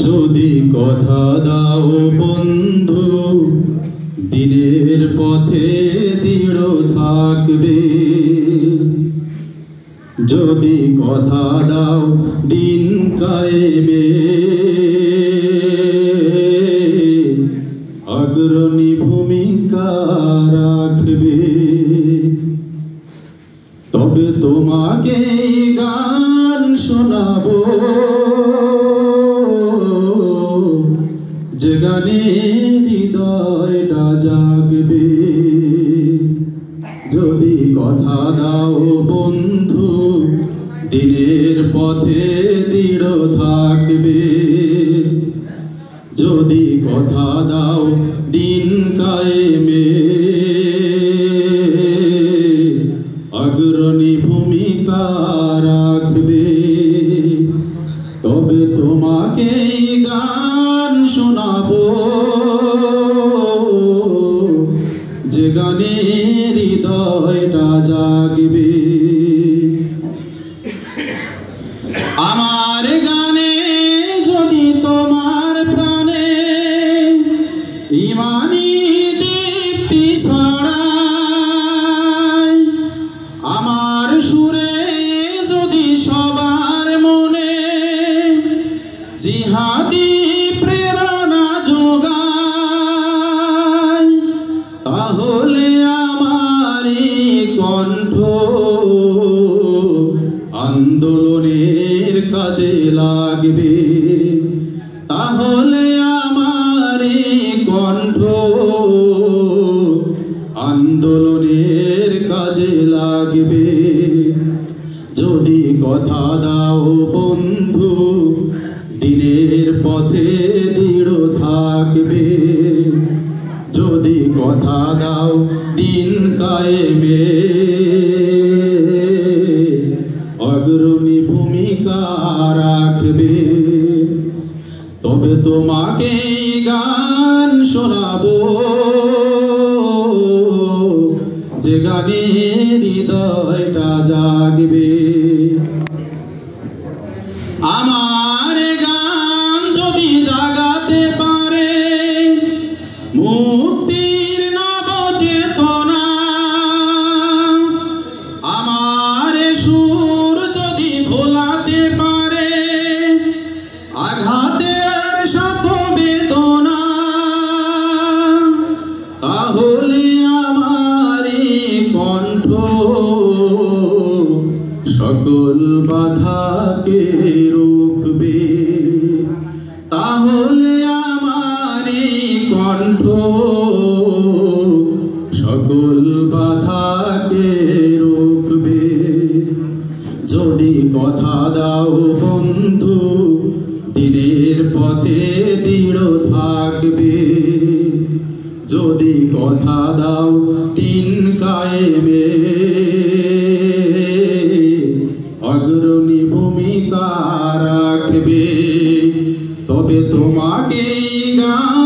যদি কথা দাও বন্ধু দিনের পথে দৃঢ় থাকবে, যদি কথা দাও দিন কায়েমে অগ্রণী ভূমিকা রাখবে, তবে তোমাকে গান শোনাবো যে গানে হৃদয়টা জাগবে। যদি কথা দাও বন্ধু দিনের পথে দৃঢ় থাকবে, যদি কথা দাও দিন কায়েমে অগ্রণী ভূমিকা রাখবে, তবে তোমাকে গান শোনাবো যে গানে হৃদয়টা জাগবে। আমার গানে যদি তোমার প্রাণে ইমানি দীপ্তি ছড়ায়, আমার সুরে যদি সবার মনে জিহাদি প্রেরণা যোগায়, তাহলে আমারই কণ্ঠ আন্দোলনের কাজে লাগবে, তাহলে আমারই কণ্ঠ আন্দোলনের কাজে লাগবে। যদি কথা দাও বন্ধু দিনের পথে দৃঢ় থাকবে, যদি কথা দাও দিন কায়েমে অগ্রণী ভূমিকা রাখবে, তবে তোমাকে গান শোনাবো যে গানে হৃদয়টা জাগবে। আমার গান যদি জাগাতে পারে মুক্তির নব চেতনা, আমার সুর যদি ভোলাতে পারে আঘাতের শত বেদনা, তাহলে আমারই কণ্ঠ সকল বাধাকে রুখবে, তাহলে আমারই কণ্ঠ সকল বাধাকে রুখবে। যদি কথা দাও বন্ধু দিনের পথে দৃঢ় থাকবে, যদি কথা দাও দিন কায়েমে অগ্রণী ভূমিকা রাখবে, তবে তোমাকে গান